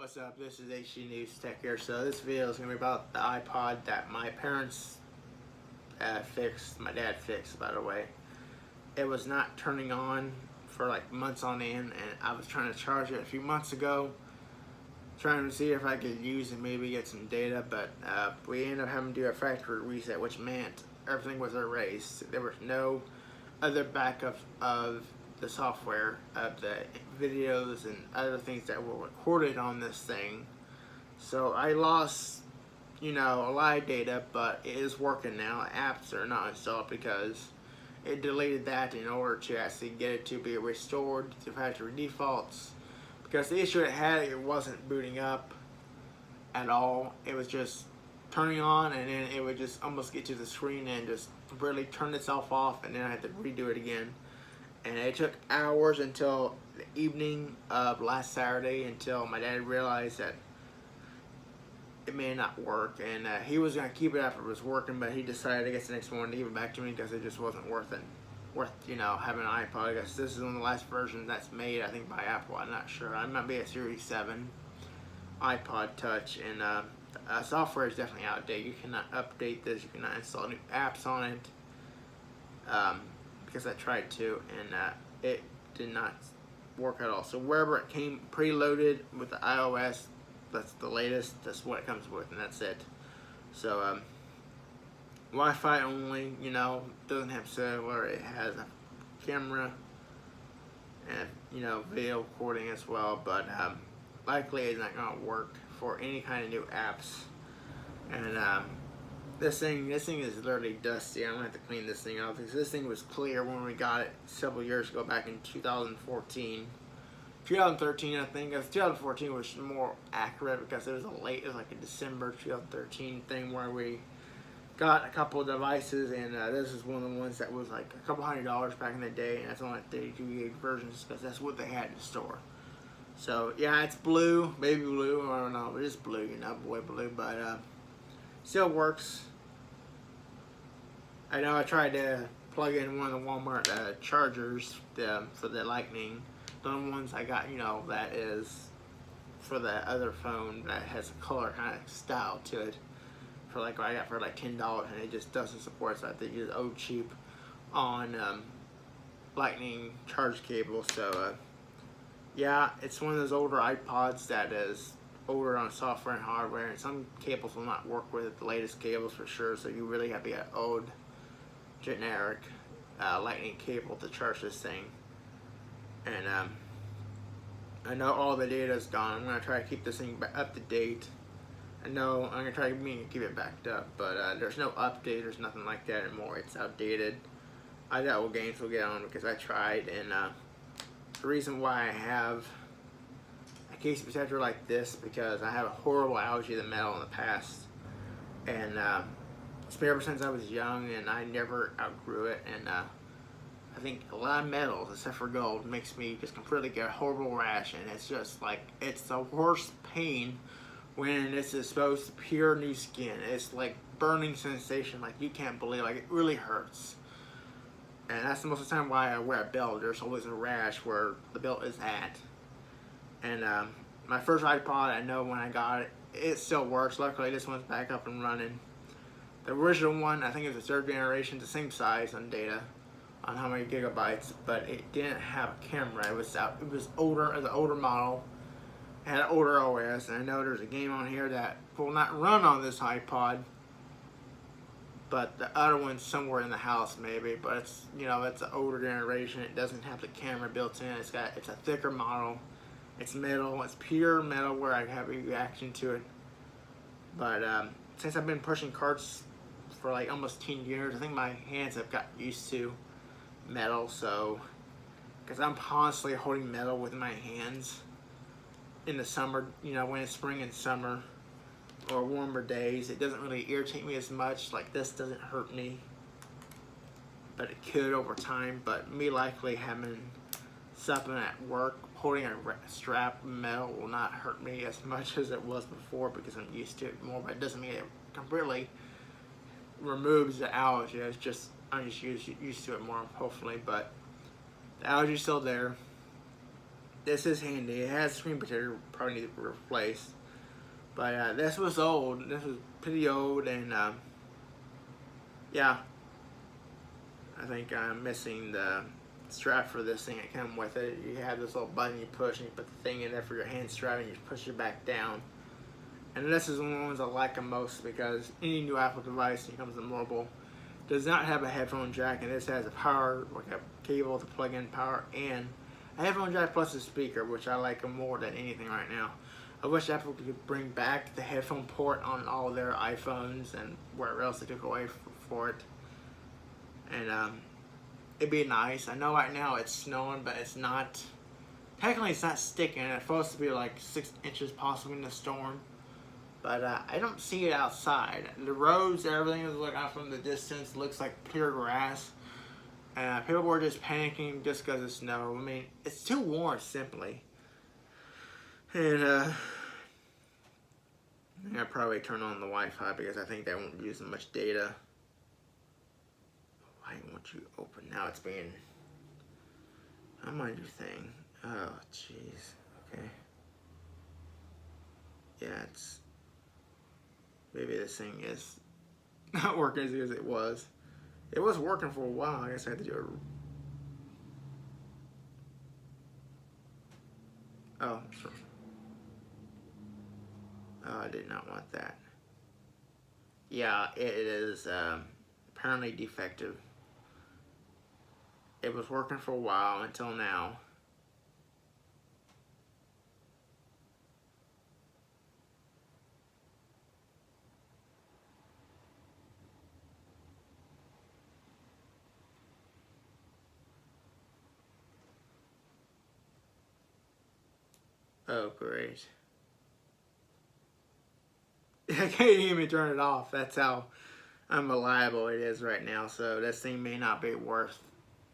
What's up? This is HDNEWS Tech here. So this video is going to be about the iPod that my parents fixed, my dad fixed, by the way. It was not turning on for like months on end, and I was trying to charge it a few months ago, trying to see if I could use and maybe get some data, but we ended up having to do a factory reset, which meant everything was erased. There was no other backup of the software, of the videos and other things that were recorded on this thing. So I lost, a lot of data, but it is working now. Apps are not installed because it deleted that in order to actually get it to be restored to factory defaults. Because the issue it had, it wasn't booting up at all. It was just turning on, and then it would just almost get to the screen and just really turn itself off, and then I had to redo it again. And it took hours until the evening of last Saturday until my dad realized that it may not work, and he was going to keep it after it was working, but he decided, I guess, the next morning to give it back to me because it just wasn't worth having an iPod. I guess this is one of the last versions that's made, I think, by Apple. I'm not sure. It might be a Series 7 iPod Touch, and the software is definitely outdated. You cannot update this. You cannot install new apps on it. Because I tried to, and it did not work at all. So wherever it came preloaded with the iOS, that's the latest, that's what it comes with, and that's it. So Wi-Fi only, doesn't have cellular. It has a camera and video recording as well, but likely it's not going to work for any kind of new apps. And this thing is literally dusty. I'm gonna have to clean this thing off because this thing was clear when we got it several years ago, back in 2013, I think. 2014 was more accurate because it was like a December 2013 thing where we got a couple of devices, and this is one of the ones that was like a couple $100 back in the day, and that's only like 32 gig versions because that's what they had in the store. So yeah, it's blue, baby blue. I don't know, but it's blue, boy blue, but still works. I know I tried to plug in one of the Walmart chargers for the Lightning. The ones I got, that is for the other phone that has a color kind of style to it. For like I got for like $10, and it just doesn't support. So I have to use old cheap on Lightning charge cable. So yeah, it's one of those older iPods that is older on software and hardware, and some cables will not work with the latest cables for sure, so you really have to get old generic Lightning cable to charge this thing. And I know all the data is gone. I'm going to try to keep this thing up to date. I know I'm going to try to keep it backed up, but there's no update, there's nothing like that anymore. It's outdated. I doubt what games will get on because I tried, and the reason why I have a case protector like this because I have a horrible allergy to metal in the past, and it's been ever since I was young, and I never outgrew it. And I think a lot of metals, except for gold, makes me just completely get a horrible rash, and it's just like, it's the worst pain when it's exposed to pure new skin. It's like burning sensation, like you can't believe, like it really hurts. And that's the most of the time why I wear a belt. There's always a rash where the belt is at. And my first iPod, I know when I got it, it still works. Luckily, this one's back up and running. The original one, I think it was the 3rd generation, the same size on data, on how many gigabytes, but it didn't have a camera. It was older, as an older model. It had an older OS, and I know there's a game on here that will not run on this iPod, but the other one's somewhere in the house maybe. But it's it's an older generation. It doesn't have the camera built in. It's a thicker model. It's metal. It's pure metal where I have a reaction to it. But since I've been pushing carts for like almost 10 years, I think my hands have got used to metal. So, because I'm constantly holding metal with my hands in the summer, when it's spring and summer or warmer days, it doesn't really irritate me as much. Like this doesn't hurt me, but it could over time. But me likely having something at work, holding a strap metal will not hurt me as much as it was before because I'm used to it more. But it doesn't mean it completely removes the allergy. I'm just used to it more, hopefully. But the allergy's still there. this is handy. It has a screen protector, probably need to be replaced. But this was old. This was pretty old, and yeah, I think I'm missing the strap for this thing that came with it. You have this little button you push, and you put the thing in there for your hand strap, and you push it back down. And this is one of the ones I like the most because any new Apple device that comes to mobile does not have a headphone jack, and this has a power, like a cable to plug in power, and a headphone jack plus a speaker, which I like more than anything right now. I wish Apple could bring back the headphone port on all their iPhones and wherever else they took away for it. And it'd be nice. I know right now it's snowing, but it's not. Technically, it's not sticking. It's supposed to be like 6 inches possibly in the storm. But I don't see it outside. The roads, everything is looking out from the distance, looks like clear grass. People were just panicking just because of snow. I mean, it's too warm, simply. And I'll probably turn on the Wi-Fi because I think that won't use much data. Why won't you open? Now it's being... I'm on your thing. Oh, jeez. Okay. Yeah, it's... Maybe this thing is not working as good as it was. It was working for a while. I guess I had to do it. Oh, sure. Oh, I did not want that. Yeah, it is apparently defective. It was working for a while until now. Oh, great. I can't even turn it off. That's how unreliable it is right now. So this thing may not be worth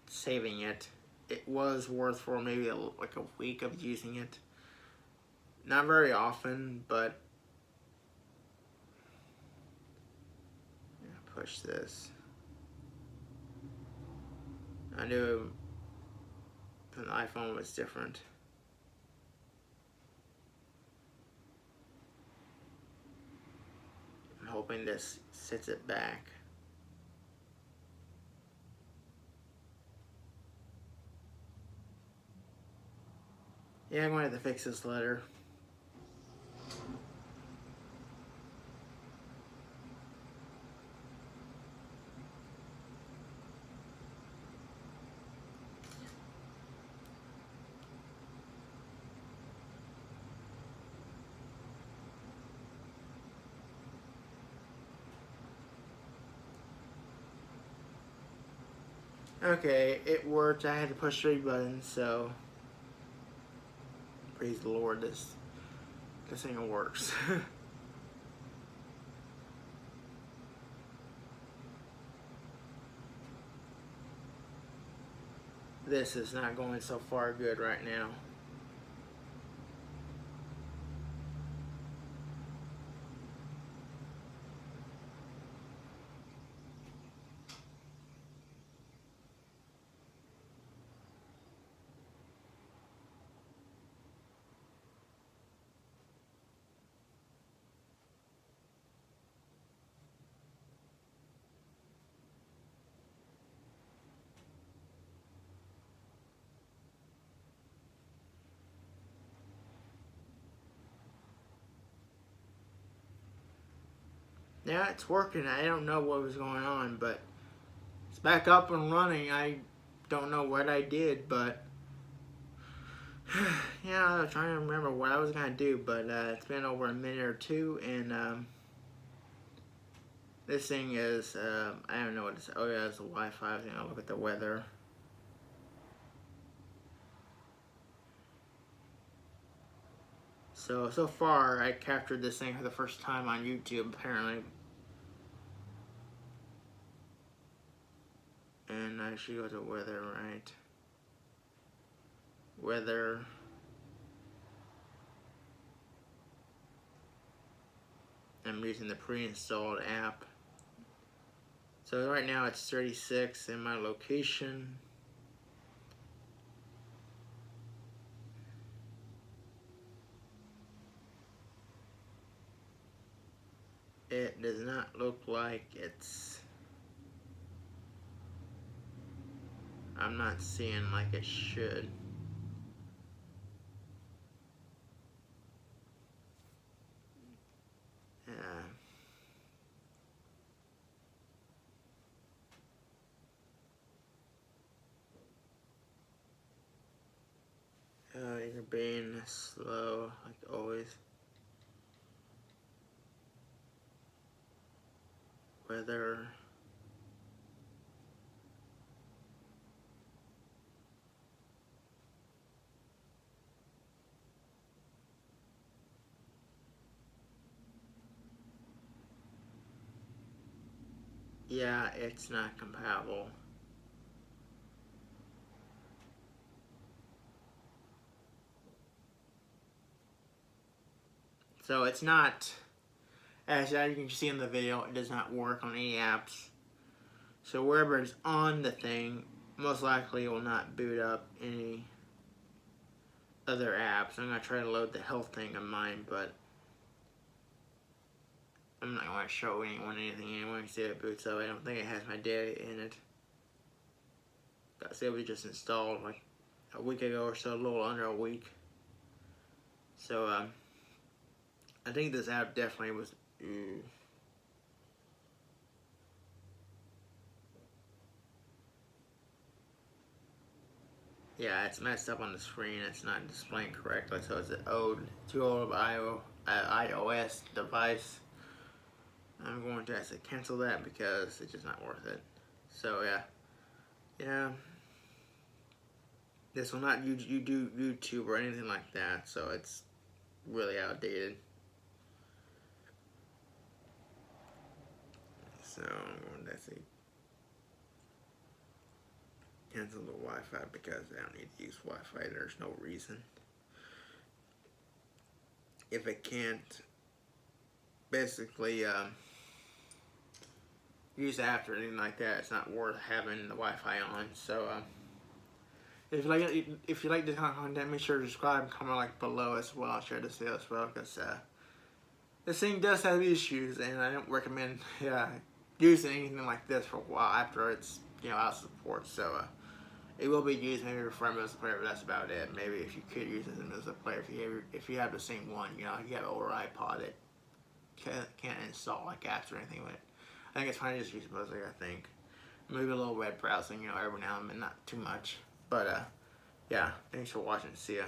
saving it. It was worth for maybe like a week of using it. Not very often, but push this. I knew the iPhone was different. I'm hoping this sits it back. Yeah, I'm going to have to fix this later. Okay, it worked. I had to push 3 buttons, so praise the Lord, this thing works. This is not going so far good right now. Yeah, it's working. I don't know what was going on, but it's back up and running. I don't know what I did, but yeah, I was trying to remember what I was gonna do, but it's been over a minute or two, and this thing is I don't know what it's. Oh yeah, it's the Wi-Fi. I'm gonna look at the weather. So far, I captured this thing for the first time on YouTube, apparently. And I should go to weather, right? Weather. I'm using the pre-installed app. So right now it's 36 in my location. does not look like it's... I'm not seeing like it should. Yeah. You're being slow, like always. Whether... Yeah, it's not compatible. So it's not, as you can see in the video, it does not work on any apps. So wherever it's on the thing, most likely it will not boot up any other apps. I'm going to try to load the health thing on mine, but I'm not going to show anyone anything anyway. See if it boots up. I don't think it has my data in it. It was just installed like a week ago or so, a little under a week. So I think this app definitely was... Yeah, it's messed up on the screen. It's not displaying correctly, so it's an too old of iOS device. I'm going to have to cancel that because it's just not worth it. So yeah. This will not do YouTube or anything like that, so it's really outdated. So I'm going to say cancel the Wi-Fi because I don't need to use Wi-Fi. There's no reason. If it can't basically use apps or anything like that, it's not worth having the Wi-Fi on. So if you like this kind of content, make sure to subscribe and comment like below as well. I'll share this video as well because this thing does have issues, and I don't recommend using anything like this for a while after it's out of support. So it will be used maybe for a music player, but that's about it. Maybe if you could use it as a music player, if you have the same one, you have an older iPod that can't install like apps or anything with it. I think it's fine to just use mostly. I think maybe a little web browsing, every now and then, not too much. But yeah, thanks for watching. See ya.